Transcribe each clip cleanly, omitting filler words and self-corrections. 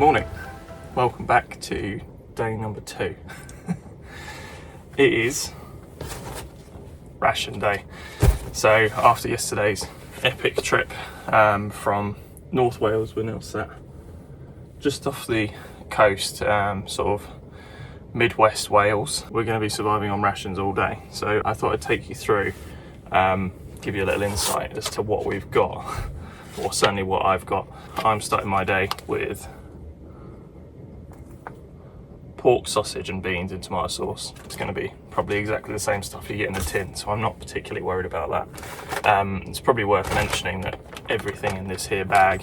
morning. Welcome back to day number 2. It is ration day. So after yesterday's epic trip from North Wales, we're now sat just off the coast, sort of Midwest Wales. We're going to be surviving on rations all day. So I thought I'd take you through, give you a little insight as to what we've got, or certainly what I've got. I'm starting my day with pork, sausage and beans in tomato sauce. It's going to be probably exactly the same stuff you get in a tin, so I'm not particularly worried about that. It's probably worth mentioning that everything in this here bag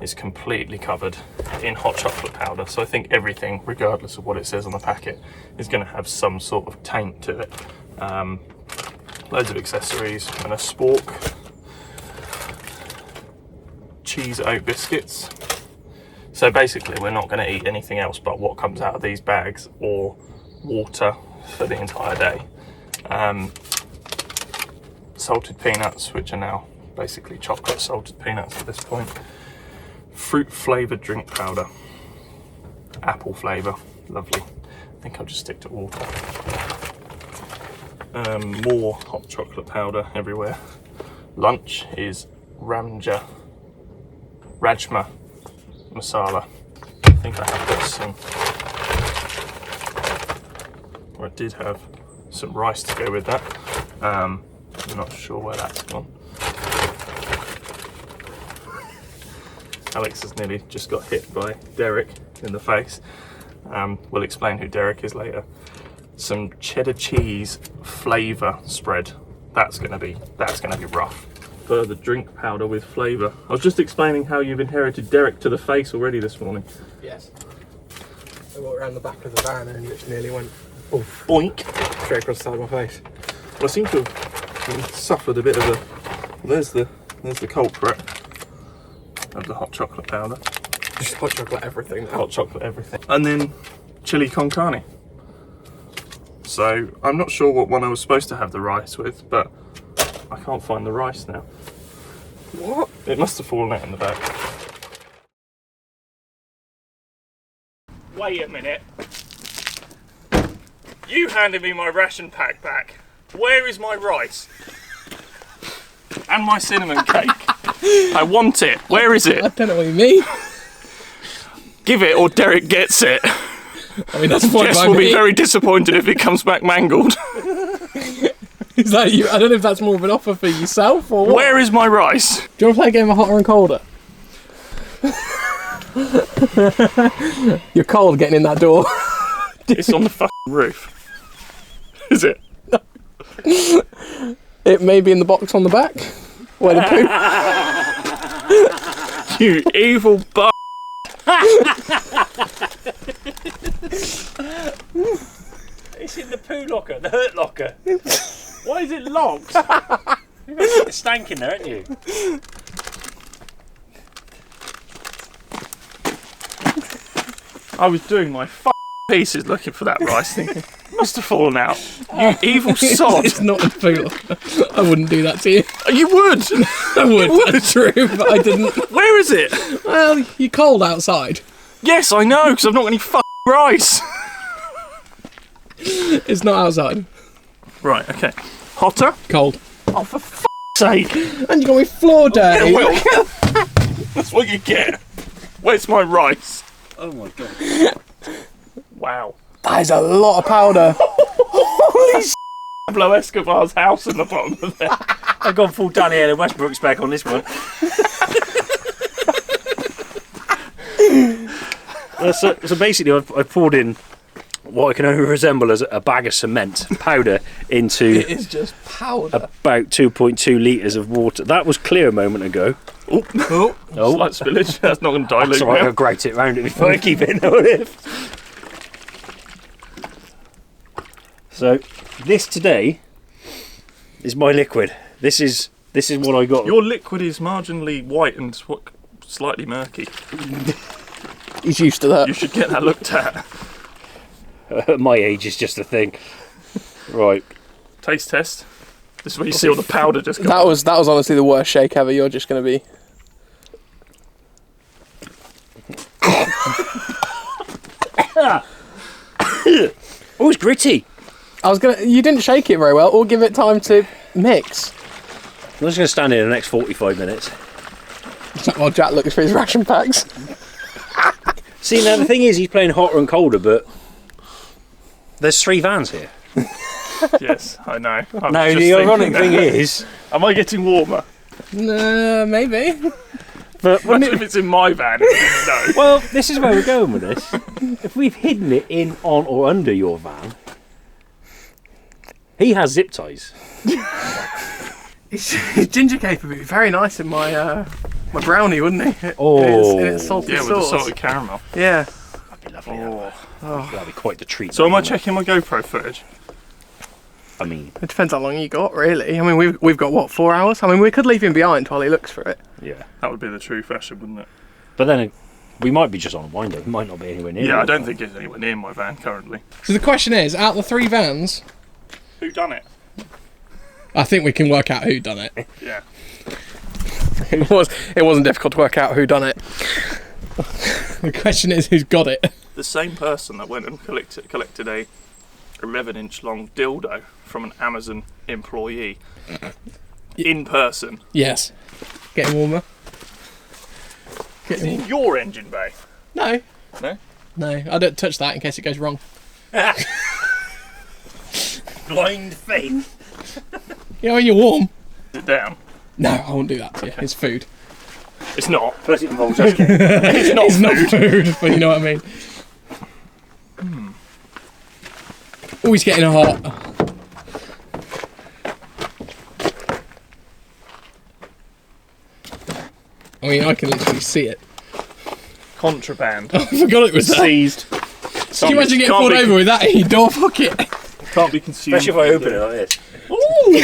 is completely covered in hot chocolate powder, so I think everything, regardless of what it says on the packet, is going to have some sort of taint to it. Loads of accessories and a spork, cheese oat biscuits. So basically we're not going to eat anything else but what comes out of these bags, or water for the entire day. Salted peanuts, which are now basically chocolate salted peanuts at this point. Fruit flavoured drink powder. Apple flavour, lovely. I think I'll just stick to water. More hot chocolate powder everywhere. Lunch is Rajma masala. I think I have got some, or I did have some rice to go with that. I'm not sure where that's gone. Alex has nearly just got hit by Derrek in the face. We'll explain who Derrek is later. Some cheddar cheese flavour spread. That's gonna be rough. Further drink powder with flavour. I was just explaining how you've inherited Derrek to the face already this morning. Yes. I walked around the back of the van and it nearly went oof, boink, straight across the side of my face. Well, I seem to have suffered a bit of a. There's the culprit of the hot chocolate powder. Just hot chocolate everything. Hot chocolate everything. And then chili con carne. So I'm not sure what one I was supposed to have the rice with, but I can't find the rice now. What? It must have fallen out in the bag. Wait a minute. You handed me my ration pack back. Where is my rice? And my cinnamon cake. I want it. Where is it? I don't know what you mean. Give it or Derrek gets it. I mean, that's fine. Jess will be very disappointed if it comes back mangled. Is that you? I don't know if that's more of an offer for yourself or what. Where is my rice? Do you want to play a game of hotter and colder? You're cold getting in that door. It's on the fucking roof. Is it? No. It may be in the box on the back. Where the poop. You evil b****. It's in the poo locker, the hurt locker. Why is it locked? You've got a stank in there, haven't you? I was doing my pieces looking for that rice thing. Must have fallen out. You evil sod. It's not in the poo locker. I wouldn't do that to you. You would. I would. That's true, but I didn't. Where is it? Well, you're cold outside. Yes, I know, because I've not got any rice. It's not outside. Right, okay. Hotter? Cold. Oh, for sake. And you got me floor dirty. Yeah, well, that's what you get. Where's my rice? Oh my god. Wow. That is a lot of powder. Holy shit. Pablo Escobar's house in the bottom of there. I've gone full Danny and Westbrook's back on this one. So basically I've poured in what I can only resemble as a bag of cement powder into It is just powder. about 2.2 litres of water. That was clear a moment ago. Oh. Slight spillage. That's not going to dilute. That's alright, now. I'll grout it round it before I keep it in the lift. So this today is my liquid. This is what I got. Your liquid is marginally white and slightly murky. He's used to that. You should get that looked at. At my age, is just a thing. Right. Taste test. This is where you see all the powder just go. That was honestly the worst shake ever. You're just going to be... Oh, it's gritty. You didn't shake it very well, or give it time to mix. I'm just going to stand here the next 45 minutes. While Jack looks for his ration packs. See, now the thing is, he's playing hotter and colder, but there's 3 vans here. Yes, I know. Now, the ironic thing is... Am I getting warmer? Maybe. But Imagine if it's in my van and I didn't know. well, this is where we're going with this. If we've hidden it in, on or under your van, he has zip ties. His ginger cake would be very nice in my my brownie, wouldn't he? Oh. In its salty Yeah, with the sauce. salted caramel. Yeah. That'd be lovely. That'd be quite the treat. So am I checking my GoPro footage? I mean, It depends how long you got, really. I mean, we've got, what, 4 hours? I mean, we could leave him behind while he looks for it. yeah. That would be the true fashion, wouldn't it? But then we might be just on a wind up. We might not be anywhere near. Yeah, it. I don't think it's anywhere near my van currently. So the question is, out of the 3 vans, Who done it? I think we can work out who done it. Yeah. It wasn't difficult to work out who done it. The question is, who's got it? The same person that went and collected a 11-inch long dildo from an Amazon employee in person. Yes. Getting warmer. Is it in your engine bay? No. No? No, I don't touch that in case it goes wrong. Blind faith. You know when you're warm? Sit down. No, I won't do that to you. It's food. It's not. Plus it involves us. It's not food. But you know what I mean. Oh, he's getting hot. I mean, I can literally see it. Contraband. I forgot it was there. Seized. Can you imagine getting pulled over with that in your door pocket? Can't be consumed. Especially if I open it like this. Ooh!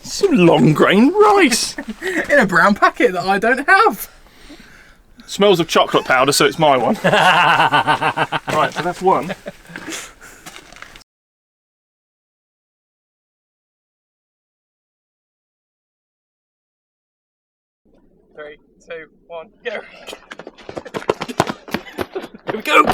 Some long grain rice. In a brown packet that I don't have. Smells of chocolate powder, so it's my one. Right, so that's one. 3, 2, 1, go. Here we go.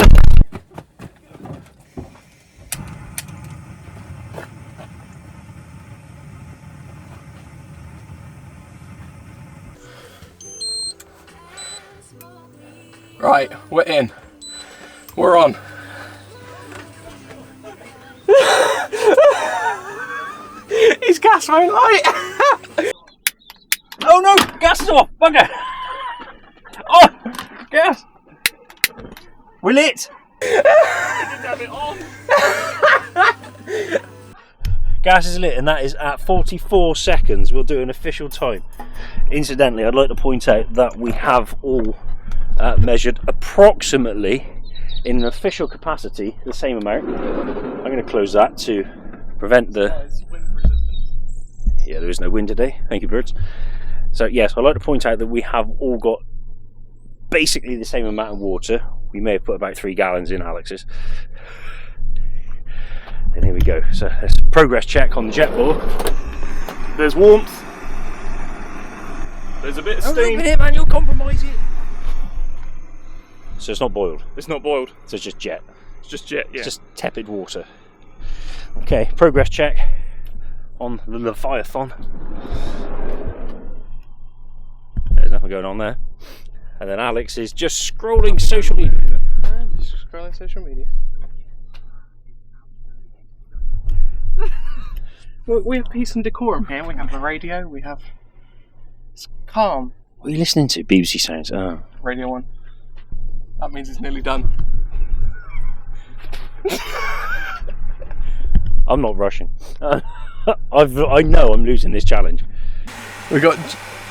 Right, we're in. We're on. His gas won't light. Oh no! Gas is off! Bugger! Oh! Gas! We're lit! Have it on. Gas is lit, and that is at 44 seconds. We'll do an official time. Incidentally, I'd like to point out that we have all measured approximately, in an official capacity, the same amount. I'm going to close that to prevent the... Yeah, there is no wind today. Thank you, birds. So yes, I'd like to point out that we have all got basically the same amount of water. We may have put about 3 gallons in Alex's. And here we go. So let's progress check on the jet ball. There's warmth. There's a bit of steam. Here, man, you'll compromise it. So it's not boiled. It's not boiled. So it's just jet. It's just jet, yeah. It's just tepid water. Okay, progress check on the Leviathan. There's nothing going on there. And then Alex is just scrolling social media. Just scrolling social media. We have peace and decorum here. We have the radio. We have. It's calm. What are you listening to? BBC Sounds. Oh. Radio 1. That means it's nearly done. I'm not rushing. I know I'm losing this challenge. We've got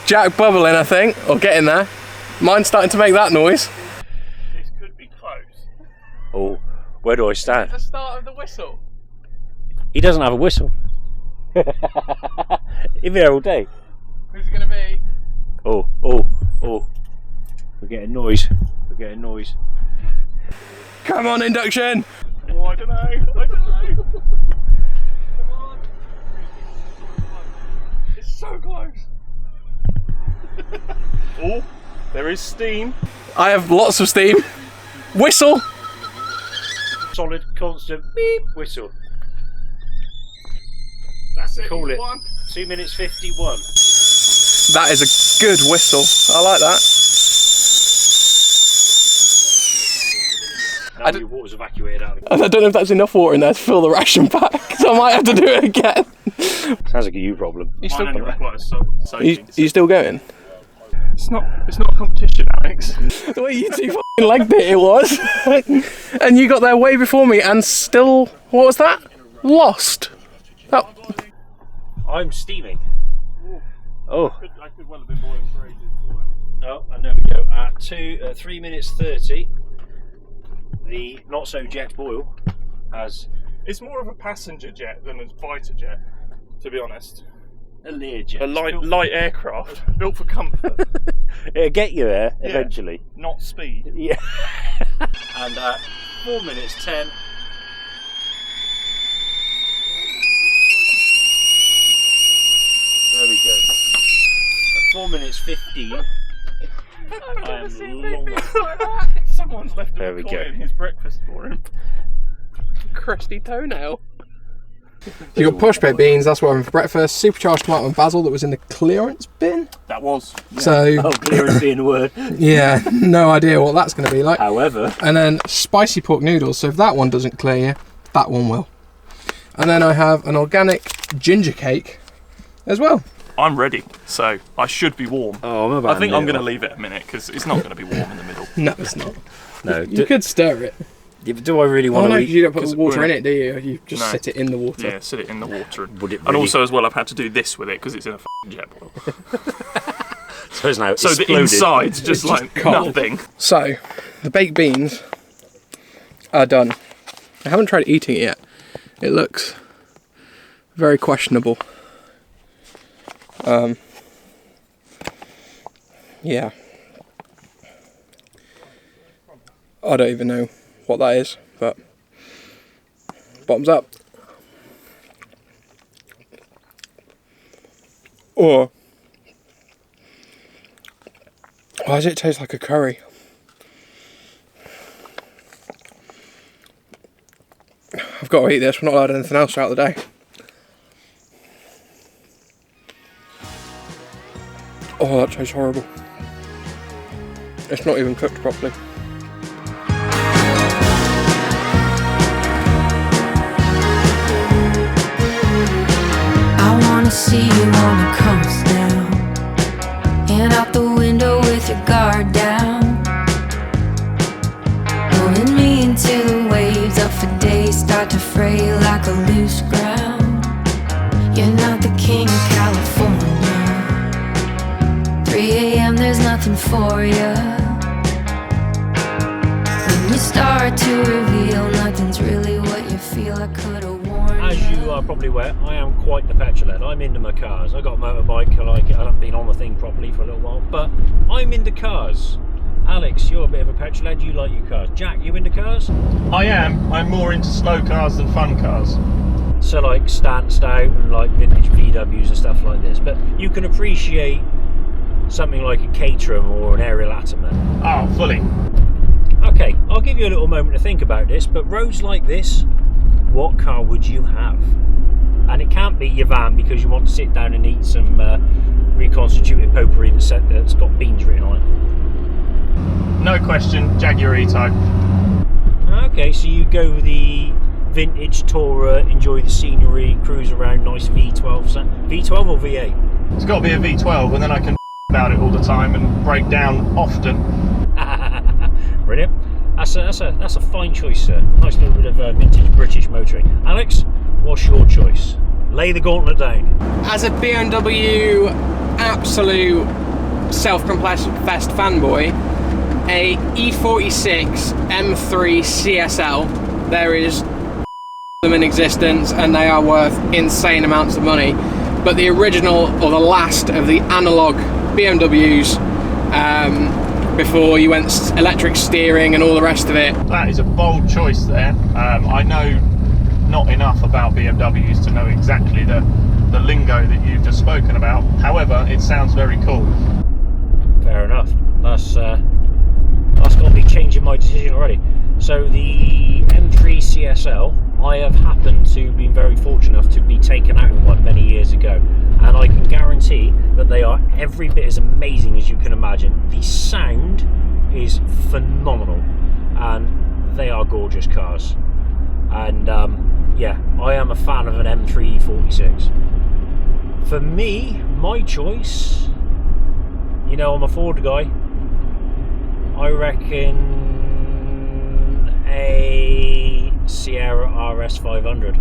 Jack bubbling, I think, or getting there. Mine's starting to make that noise. This could be close. Oh, where do I stand? The start of the whistle. He doesn't have a whistle. He'll be there all day. Who's it going to be? Oh, oh, oh. We're getting noise. We're getting noise. Come on, induction! Oh, I don't know. I don't know. Come on. It's so close. Oh, there is steam. I have lots of steam. Whistle! solid, constant beep whistle. That's it. Call it. One. 2 minutes 51. That is a good whistle. I like that. Now your water's evacuated out. I don't know if that's enough water in there to fill the ration pack, so I might have to do it again. Sounds like a you problem. You still, Mine only requires you still going? It's not a competition, Alex. The way you two f***ing legged it was. And you got there way before me and still, what was that? Lost. Oh. I'm steaming. Oh. I could well have been boiling for ages. Oh, and there we go. At 3 minutes 30, the not so jet boil has It's more of a passenger jet than a fighter jet, to be honest. a Learjet. A light aircraft built for comfort, It'll get you there Yeah. eventually. not speed. Yeah. And at 4 minutes 10. There we go. At 4 minutes 15. I am long. Someone's left There a we McCoy go. in his breakfast for him. Crusty toenail. You got push baked beans, that's what I'm having for breakfast. Supercharged tomato and basil that was in the clearance bin. That was. So, Oh, clearance being the word. yeah, no idea what that's going to be like. However, And then spicy pork noodles, so if that one doesn't clear you, that one will. And then I have an organic ginger cake as well. I'm ready, so I should be warm. oh, I'm about I think I'm going to leave it a minute because it's not going to be warm in the middle. No, it's not. No, You could stir it. do I really Oh want no, to 'cause you don't put because the water we're- in it, do you? You just No. sit it in the water. Yeah, sit it in the water. Would it And really- also, as well, I've had to do this with it because it's in a f***ing jet boil. So it's now So the exploded. inside's just like cold. nothing. So, the baked beans are done. I haven't tried eating it yet. It looks very questionable. Yeah. I don't even know what that is, but bottoms up. Or why does it taste like a curry? I've got to eat this, we're not allowed anything else throughout the day. Oh, that tastes horrible. It's not even cooked properly. I wanna see you on the coast now, and out the window with your guard down, pulling me into the waves up for days, start to fray like a loose ground. You're not the king of California. 3 a.m. there's nothing for you. When you start to reveal nothing's really what you feel. I could've warned As you are probably aware, I am quite the petrol head. I'm into my cars. I got a motorbike, I like it. I haven't been on the thing properly for a little while, but I'm into cars. Alex, you're a bit of a petrol head, you like your cars. Jack, you into cars? I am. I'm more into slow cars than fun cars. So like stanced out and like vintage VWs and stuff like this, but you can appreciate something like a Caterham or an Ariel Atom then. Oh, fully. Okay, I'll give you a little moment to think about this, but roads like this, what car would you have? And it can't be your van because you want to sit down and eat some reconstituted potpourri that's got beans written on it. No question, Jaguar E-Type. Okay, so you go with the vintage Tourer, enjoy the scenery, cruise around, nice V12. V12 or V8? It's got to be a V12 and then I can about it all the time and break down often. Brilliant. That's a fine choice, sir. Nice little bit of vintage British motoring. Alex, what's your choice? Lay the gauntlet down. As a BMW absolute self-confessed fanboy, a E46 M3 CSL, there is them in existence and they are worth insane amounts of money, but the original or the last of the analog BMWs, before you went electric steering and all the rest of it. That is a bold choice there. I know not enough about BMWs to know exactly the lingo that you've just spoken about. However, it sounds very cool. Fair enough. That's got me changing my decision already. So the M3 CSL, I have happened to be very fortunate enough to be taken out in one many years ago, and I can guarantee that they are every bit as amazing as you can imagine. The sound is phenomenal, and they are gorgeous cars. And yeah, I am a fan of an M3 E46. For me, my choice, you know, I'm a Ford guy. I reckon a Sierra RS 500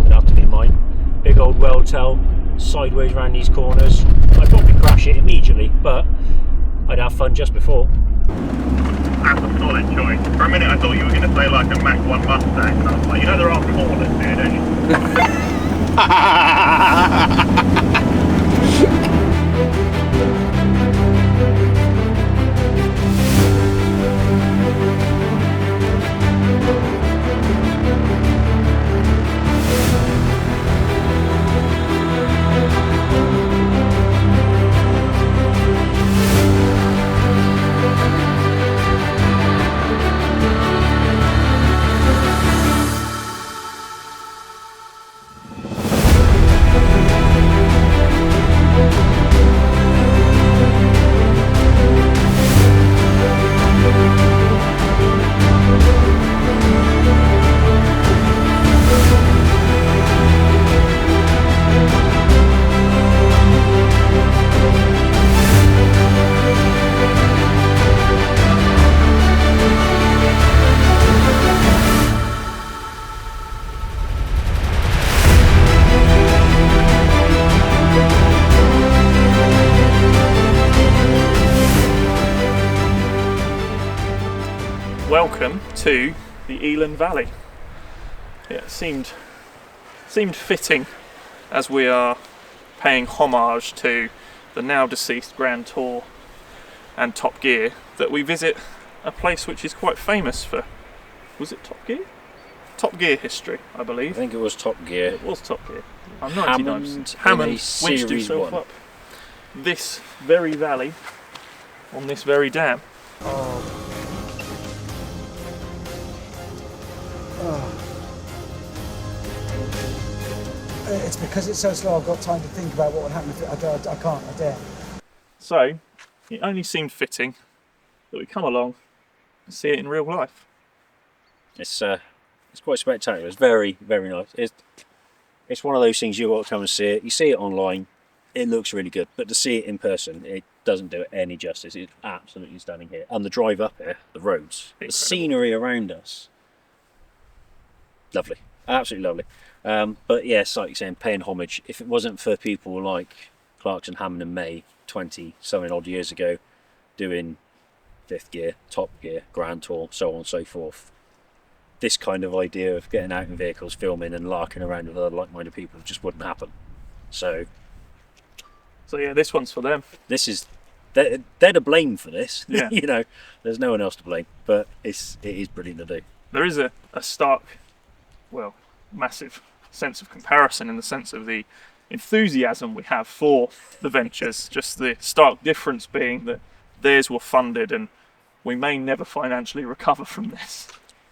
would have to be mine. Big old well tail, sideways around these corners. I'd probably crash it immediately, but I'd have fun just before. That's a solid choice. For a minute I thought you were going to say like a Mach 1 Mustang, and I was like, you know there are callers here, don't you? Welcome to the Elan Valley. Yeah, it seemed fitting, as we are paying homage to the now deceased Grand Tour and Topgear, that we visit a place which is quite famous for, was it Topgear? Topgear history, I believe. I think it was Topgear. It was Topgear. I'm Hammond 99%. Hammond winched Series himself 1. up this very valley on this very dam. It's because it's so slow, I've got time to think about what would happen if I can't, I dare. So, it only seemed fitting that we come along and see it in real life. It's quite spectacular. It's very, very nice. It's one of those things you've got to come and see it. You see it online, it looks really good, but to see it in person, it doesn't do it any justice. It's absolutely stunning here. And the drive up here, the roads, Incredible. The scenery around us, lovely, absolutely lovely. But yes, like you're saying, paying homage. If it wasn't for people like Clarkson, Hammond and May 20-something odd years ago doing fifth gear, top gear, grand tour, so on and so forth, this kind of idea of getting out in vehicles, filming and larking around with other like-minded people just wouldn't happen. So yeah, this one's for them. this is, they're to blame for this. Yeah. You know, there's no one else to blame, but it is brilliant to do. There is a stark, well, massive sense of comparison in the sense of the enthusiasm we have for the ventures. Just the stark difference being that theirs were funded and we may never financially recover from this.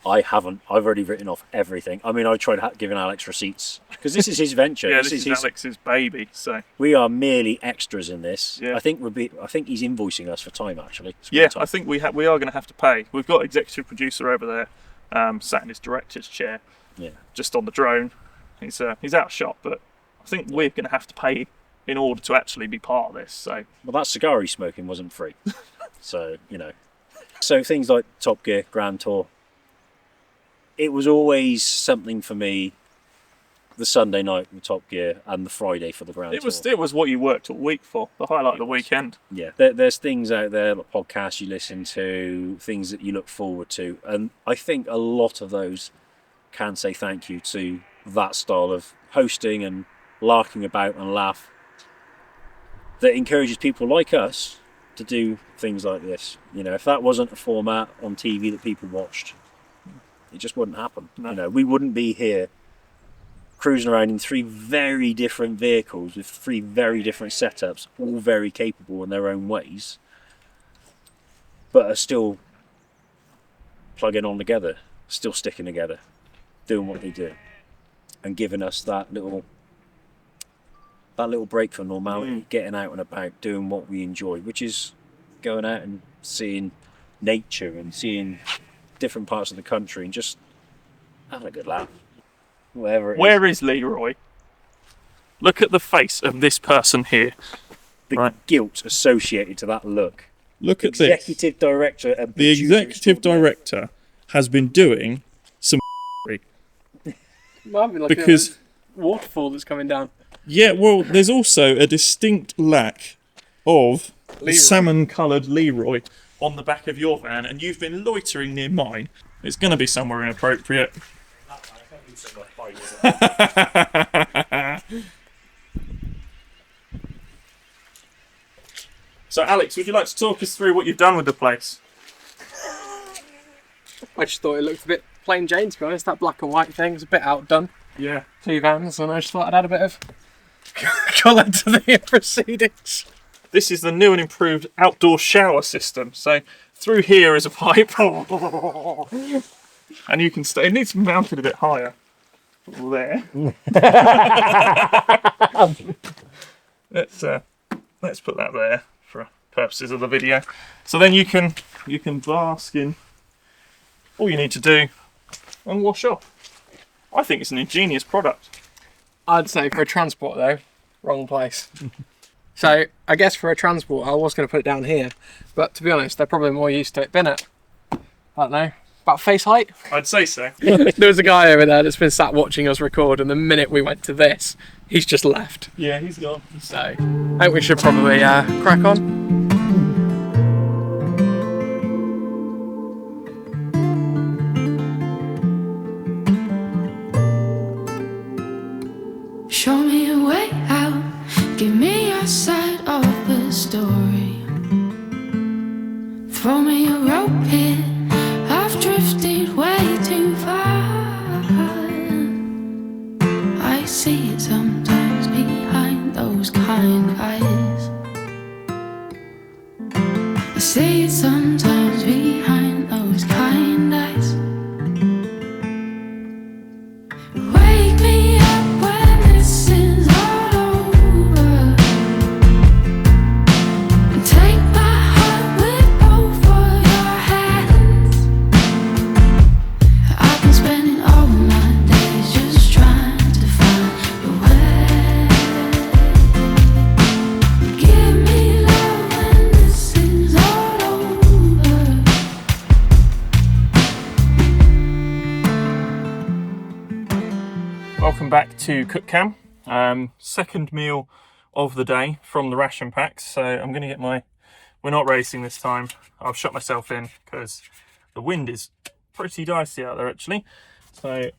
I haven't. I've already written off everything. I mean, I tried giving Alex receipts because this is his venture. Yeah, this is Alex's baby, so We are merely extras in this. Yeah. I think he's invoicing us for time actually. yeah, Time. I think we are going to have to pay. We've got executive producer over there, sat in his director's chair, Yeah. just on the drone. He's out of shot, but I think we're going to have to pay in order to actually be part of this. So Well, that cigar he's smoking wasn't free. So, you know. So things like Top Gear, Grand Tour, it was always something for me, the Sunday night with Top Gear and the Friday for the Grand Tour. it was what you worked all week for, the highlight of the weekend. Yeah, there's things out there, like podcasts you listen to, things that you look forward to, and I think a lot of those can say thank you to that style of hosting and larking about and laugh that encourages people like us to do things like this. You know, if that wasn't a format on TV that people watched, it just wouldn't happen. No. You know, we wouldn't be here cruising around in three very different vehicles with three very different setups, all very capable in their own ways, but are still plugging on together. still sticking together, doing what they do, and giving us that little break from normality, getting out and about, doing what we enjoy, which is going out and seeing nature and seeing different parts of the country and just having a good laugh. Wherever it is. Where is Leroy? Look at the face of this person here. The guilt associated to that look. Look at Executive director and the producer executive director has been doing some Might be like because a waterfall that's coming down. yeah, well, there's also a distinct lack of the salmon-coloured Leroy on the back of your van, and you've been loitering near mine. It's going to be somewhere inappropriate. So, Alex, would you like to talk us through what you've done with the place? I just thought it looked a bit plain Jane, to be honest. That black and white thing was a bit outdone. Yeah. 2 vans, and I just thought I'd add a bit of colour to the proceedings. This is the new and improved outdoor shower system. So, through here is a pipe. And you can stay. It needs to be mounted a bit higher. There. Let's put that there for purposes of the video. So then you can bask in all you need to do and wash off. I think it's an ingenious product. I'd say for a transport though, wrong place. So I guess for a transport I was going to put it down here, but to be honest they're probably more used to it being at, I don't know, about face height. I'd say so. There was a guy over there that's been sat watching us record, and the minute we went to this, he's just left. Yeah, he's gone. So I think we should probably crack on. Show me a way out, give me your side of the story. Throw me a rope here, I've drifted way too far. I see it sometimes behind those kind eyes. I see it sometimes behind those kind eyes. Wake me up when this is all over, and take my heart with both of your hands. I've been spending all my days just trying to find a way. Give me love when this is all over. Welcome back to Cook Cam. Second meal of the day from the ration packs. So I'm going to get my... We're not racing this time. I've shut myself in because the wind is pretty dicey out there actually. So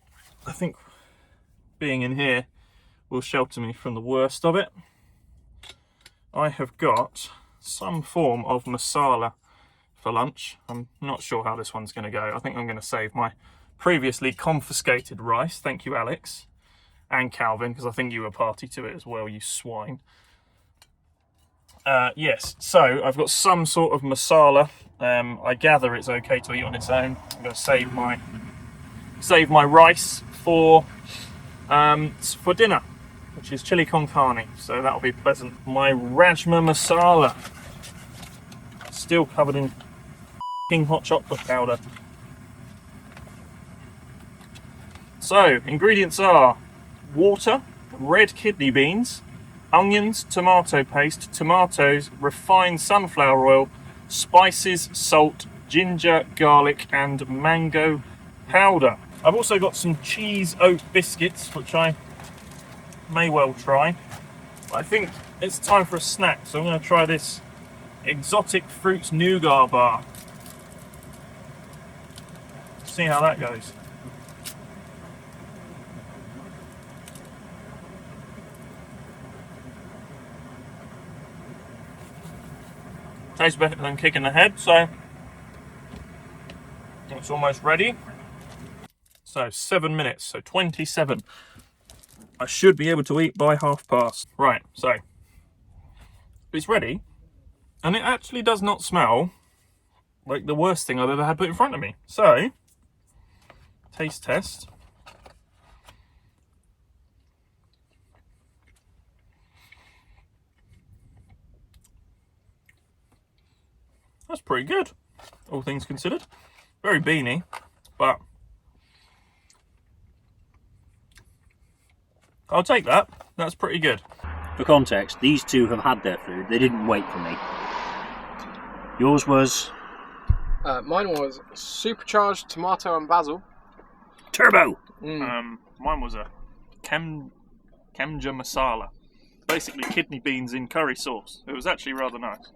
I think being in here will shelter me from the worst of it. I have got some form of masala for lunch. I'm not sure how this one's going to go. I think I'm going to save my previously confiscated rice. Thank you, Alex. And Calvin, because I think you were party to it as well, you swine. Yes, so I've got some sort of masala. I gather it's okay to eat on its own. I'm going to save my rice for dinner, which is chili con carne. So that'll be pleasant. My rajma masala, still covered in f***ing hot chocolate powder. So ingredients are water, red kidney beans, onions, tomato paste, tomatoes, refined sunflower oil, spices, salt, ginger, garlic, and mango powder. I've also got some cheese oat biscuits, which I may well try. I think it's time for a snack, so I'm going to try this exotic fruits nougat bar. See how that goes. Tastes better than kicking the head, so it's almost ready. So 7 minutes, so 27. I should be able to eat by past. Right, so it's ready, and it actually does not smell like the worst thing I've ever had put in front of me. So taste test. That's pretty good, all things considered. Very beany, but I'll take that. That's pretty good. For context, these two have had their food. They didn't wait for me. Yours was Mine was supercharged tomato and basil. turbo. Mine was a Kemja masala. Basically kidney beans in curry sauce. It was actually rather nice.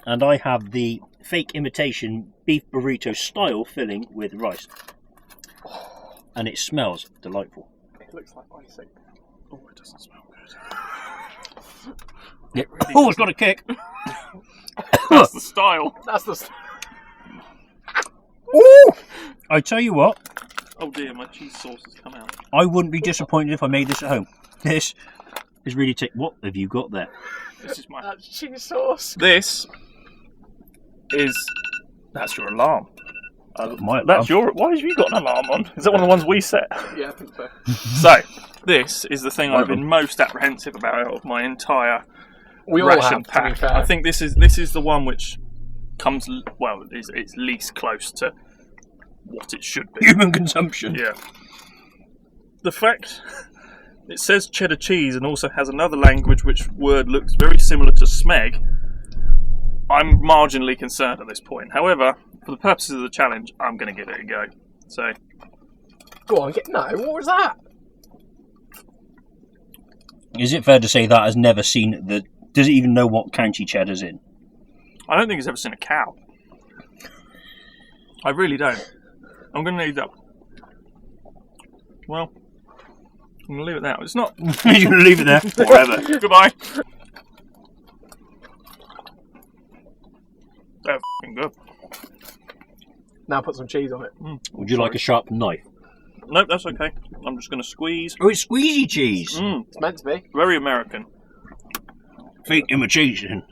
And I have the fake imitation beef burrito style filling with rice. And it smells delightful. It looks like icing. Oh, it doesn't smell good. It really it's got a kick. That's the style. That's the. Ooh! I tell you what, Oh dear, my cheese sauce has come out. I wouldn't be disappointed if I made this at home. This is really what have you got there? This is my. That's cheese sauce. This is. That's your alarm. That's your. Why have you got an alarm on? Is that one of the ones we set? Yeah, I think so. So, this is the thing I've been most apprehensive about out of my entire We all ration have, pack. to be fair. I think this is the one which comes it's least close to what it should be. human consumption. Yeah. The fact it says cheddar cheese and also has another language which word looks very similar to smeg, I'm marginally concerned at this point. However, for the purposes of the challenge, I'm going to give it a go. So, Go on, what was that? Is it fair to say that has never seen the? Does it even know what county cheddar's in? I don't think it's ever seen a cow. I really don't. I'm going to need that. Well, I'm going to leave it there. It's not. You're going to leave it there forever. Goodbye. They're f***ing good. Now put some cheese on it. Would you like a sharp knife? Nope, that's okay. I'm just going to squeeze. Oh, it's squeezy cheese. It's meant to be. Very American. Fake imitation.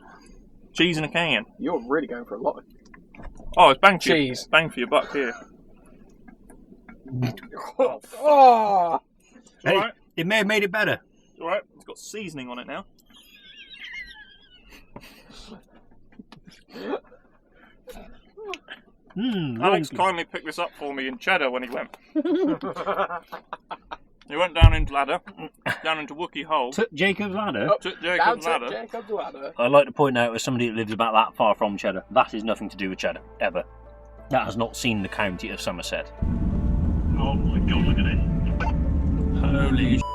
Cheese in a can. You're really going for a lot of Oh, it's bang for cheese. Bang for your buck here. Oh! Hey, Alright. it may have made it better. Alright, it's got seasoning on it now. Alex kindly picked this up for me in cheddar when he went. He went down into Wookiee Hole. Took Jacob's ladder. Took Jacob's ladder. Jacob's ladder. I'd like to point out, as somebody that lives about that far from cheddar, that is nothing to do with cheddar, ever. That has not seen the county of Somerset. Oh my god, look at it. Holy shit.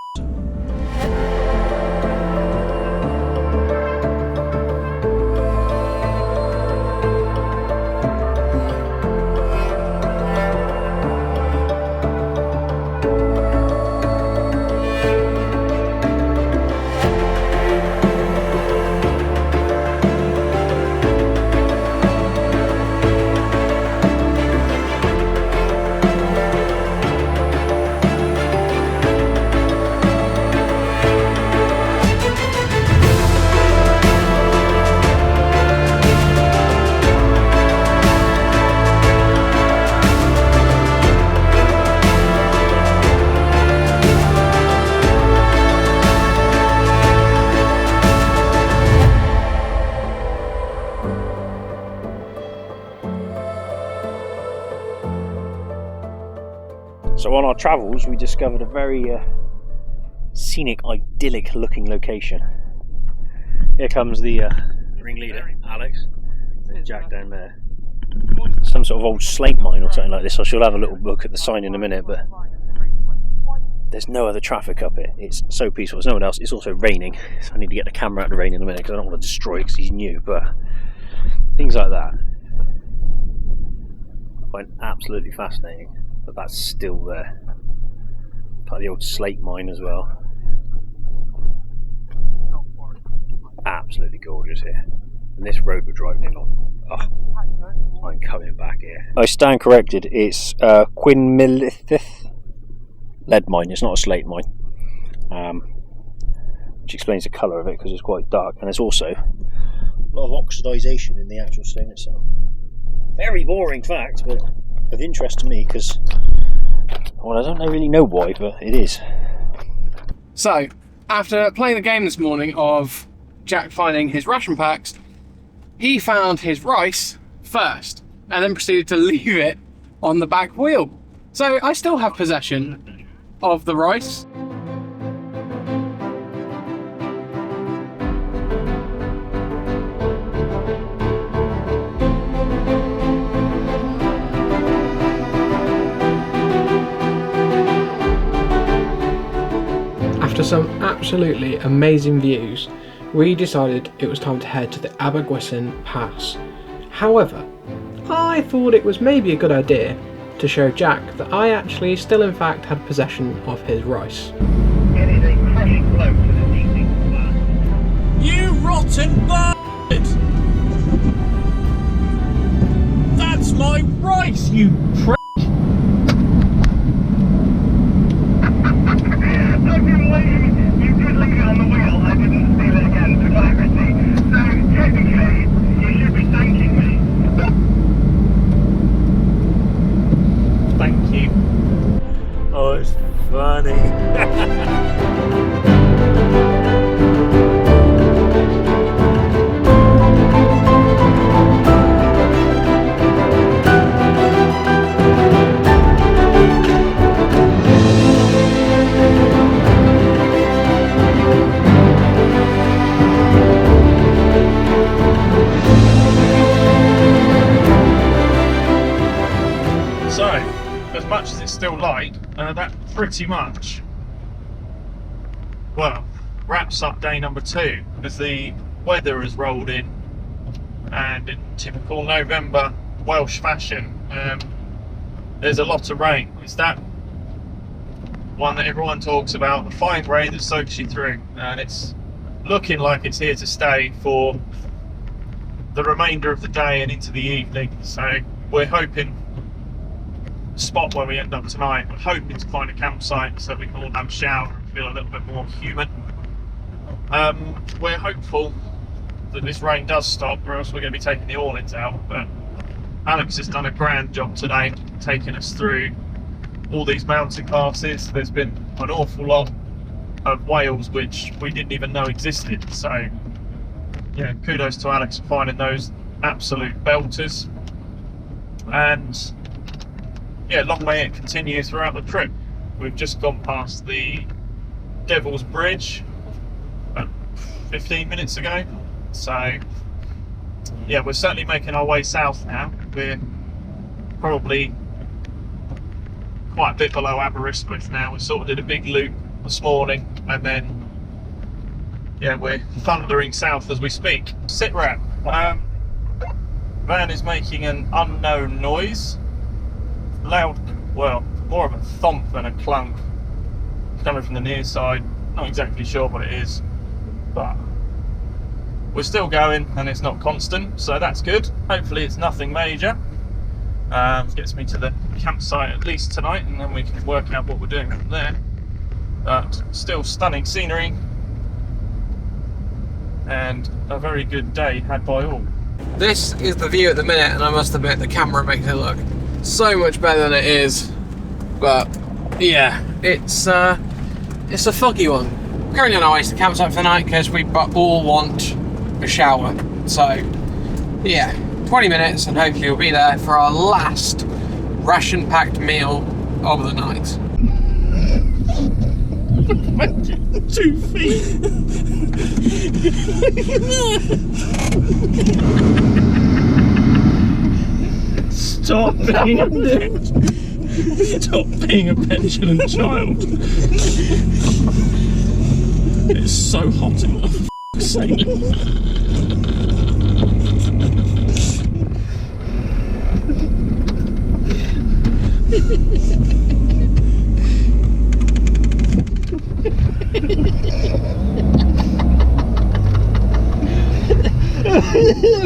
So on our travels, we discovered a very scenic, idyllic looking location. Here comes the ringleader, Alex. Jack down there. Some sort of old slate mine or something like this. I shall have a little look at the sign in a minute, but there's no other traffic up here. It's so peaceful. There's no one else. It's also raining, so I need to get the camera out of the rain in a minute because I don't want to destroy it because he's new, but things like that I find absolutely fascinating. But that's still there. Part of the old slate mine as well. Absolutely gorgeous here. And this road we're driving in on. Oh, I'm coming back here. I stand corrected. It's Quinmilithith lead mine. It's not a slate mine. Which explains the colour of it because it's quite dark. And there's also a lot of oxidisation in the actual stone itself. Very boring fact, but of interest to me because Well, I don't really know why, but it is. So, after playing the game this morning of Jack finding his ration packs, he found his rice first and then proceeded to leave it on the back wheel. So I still have possession of the rice. After some absolutely amazing views, we decided it was time to head to the Abergwysan Pass. However, I thought it was maybe a good idea to show Jack that I actually still in fact had possession of his rice. It is a fresh blow to this evening's plan. You rotten bastard! That's my rice, you prick! I do believe you did leave it on the wheel. I didn't steal it again for clarity. So technically, you should be thanking me. Thank you. Oh, it's funny. So, as much as it's still light, that pretty much, well, wraps up day number 2 as the weather has rolled in, and in typical November Welsh fashion, there's a lot of rain. It's that one that everyone talks about, the fine rain that soaks you through, and it's looking like it's here to stay for the remainder of the day and into the evening. So we're hoping spot where we end up tonight. We're hoping to find a campsite so we can all have a shower and feel a little bit more human. We're hopeful that this rain does stop, or else we're going to be taking the awnings out. But Alex has done a grand job today, taking us through all these mountain passes. There's been an awful lot of Wales which we didn't even know existed. So yeah, kudos to Alex for finding those absolute belters. And yeah, long may it continue throughout the trip. We've just gone past the Devil's Bridge about 15 minutes ago. So yeah, we're certainly making our way south now. We're probably quite a bit below Aberystwyth now. We sort of did a big loop this morning, and then yeah, we're thundering south as we speak. Sit rep. Van is making an unknown noise. Loud, well, more of a thump than a clunk, coming from the near side. Not exactly sure what it is, but we're still going and it's not constant, so that's good. Hopefully it's nothing major. Gets me to the campsite at least tonight, and then we can work out what we're doing from there. But still stunning scenery and a very good day had by all. This is the view at the minute, and I must admit the camera makes it look so much better than it is. But yeah, it's a foggy one. Currently on our way to the campsite for the night because we all want a shower. So yeah, 20 minutes and hopefully we'll be there for our last ration packed meal of the night. 2 feet. Stop being a petulant child. It's so hot in there, for f***'s sake.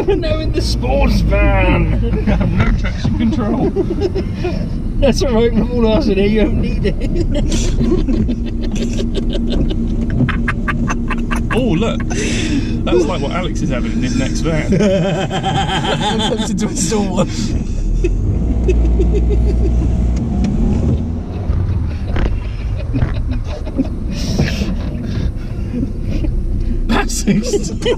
We're now in the sports van. I have no traction control. That's alright, we're all ours in here, you don't need it. Oh look, that's like what Alex is having in his next van. I'm tempted to install one. ceased. We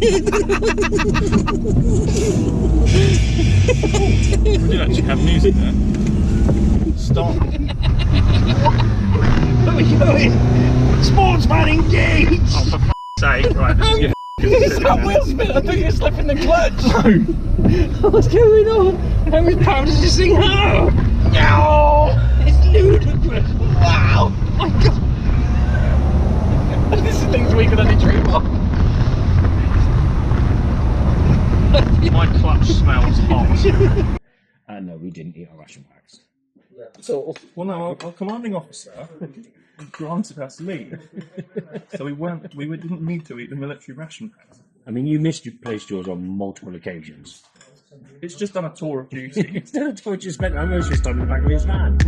did actually have music there. Stop. Where are we going? Sportsman engaged! Oh, for f***'s sake. Right, this is your Is that wheel spin? I thought you were slipping the clutch! What's going on? How many pounds did you sing how? No! It's ludicrous! Wow! My god! This is things we can only dream of. My clutch smells hot. No, we didn't eat our ration packs. So, well, no, our commanding officer granted us leave, so we didn't need to eat the military ration packs. I mean, you misplaced yours on multiple occasions. It's just done a tour of duty. Instead of just spent most of his time in the back of his van.